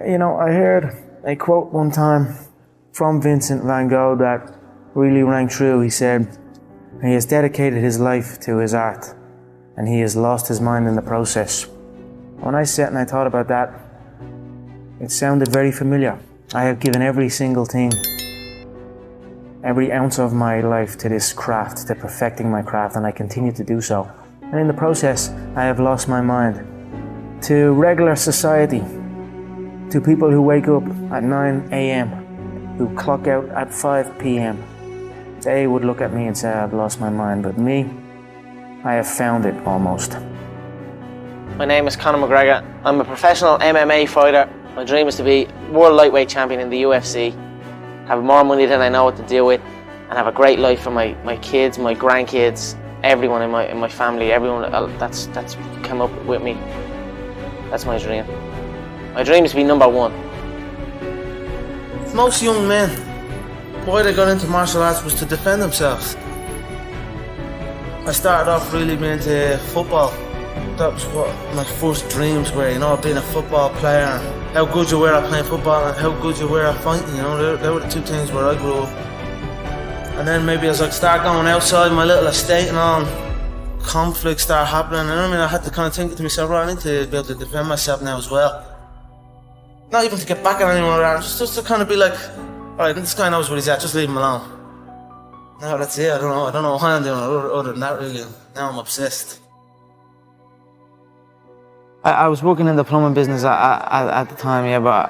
You know, I heard a quote one time from Vincent van Gogh that really rang true. He said, he has dedicated his life to his art and he has lost his mind in the process. When I sat and I thought about that, it sounded very familiar. I have given every single thing, every ounce of my life to this craft, to perfecting my craft, and I continue to do so. And in the process, I have lost my mind to regular society, to people who wake up at 9 a.m., who clock out at 5 p.m. They would look at me and say, I've lost my mind, but me, I have found it almost. My name is Conor McGregor. I'm a professional MMA fighter. My dream is to be world lightweight champion in the UFC, have more money than I know what to do with, and have a great life for my kids, my grandkids, everyone in my family, everyone that's come up with me. That's my dream. My dream is to be number one. Most young men, why they got into martial arts was to defend themselves. I started off really being into football. That was what my first dreams were, you know, being a football player and how good you were at playing football and how good you were at fighting, you know, they were the two things where I grew up. And then maybe as I start going outside my little estate and all, conflicts start happening, and I had to kind of think to myself, right, I need to be able to defend myself now as well. Not even to get back at anyone around, just to kind of be like, alright, this guy knows where he's at, just leave him alone. Now that's it, I don't know what I'm doing other than that really. Now I'm obsessed. I was working in the plumbing business at the time, yeah, but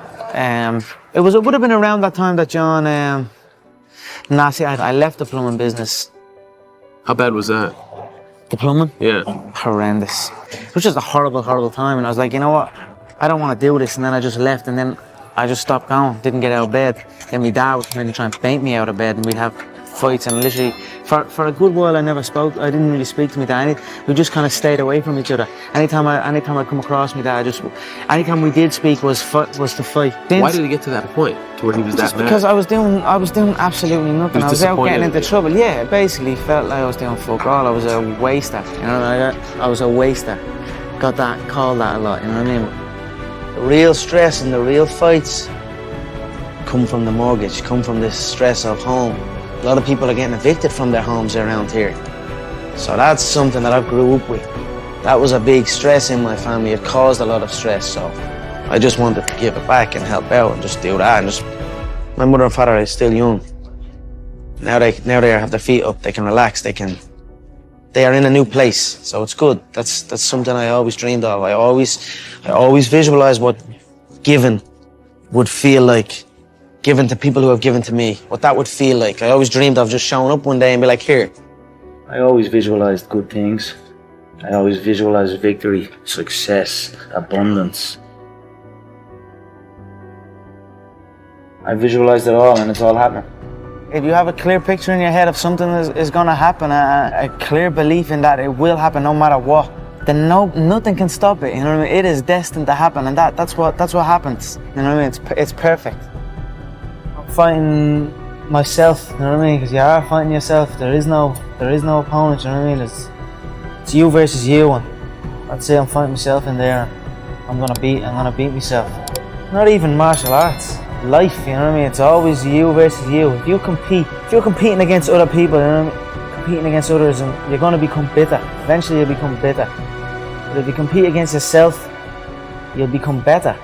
it would have been around that time that John, I left the plumbing business. How bad was that? The plumbing? Yeah. Horrendous. It was just a horrible, horrible time, and I was like, you know what? I don't want to do this, and then I just left, and then I just stopped going, didn't get out of bed. Then my dad would come in and try and faint me out of bed, and we'd have fights, and literally, for a good while I didn't really speak to my dad. We just kind of stayed away from each other. Anytime I come across my dad, anytime we did speak was to fight. Why did he get to that point, to where he was that mad? Because I was doing absolutely nothing. I was out getting into trouble. Yeah, it basically felt like I was doing fuck all. I was a waster, you know, I was a waster. Called that a lot, you know what I mean? The real stress and the real fights come from the mortgage, come from this stress of home. A lot of people are getting evicted from their homes around here. So that's something that I grew up with. That was a big stress in my family. It caused a lot of stress, so I just wanted to give it back and help out and just do that. My mother and father are still young. Now they have their feet up, they can relax, they are in a new place, so it's good. That's something I always dreamed of. I always visualized what giving would feel like. Given to people who have given to me, what that would feel like. I always dreamed of just showing up one day and be like, here. I always visualized good things. I always visualized victory, success, abundance. I visualized it all and it's all happening. If you have a clear picture in your head of something is going to happen, a clear belief in that it will happen no matter what, then nothing can stop it, you know what I mean? It is destined to happen, and that's what happens, you know what I mean? It's perfect. Fighting myself, you know what I mean? Because you are fighting yourself. There is no opponent, you know what I mean? It's you versus you, and I'd say I'm fighting myself in there. I'm gonna beat myself. Not even martial arts, life, you know what I mean? It's always you versus you. If you're competing against other people, you know what I mean? Competing against others, and you're gonna become bitter. Eventually, you'll become bitter. But if you compete against yourself, you'll become better.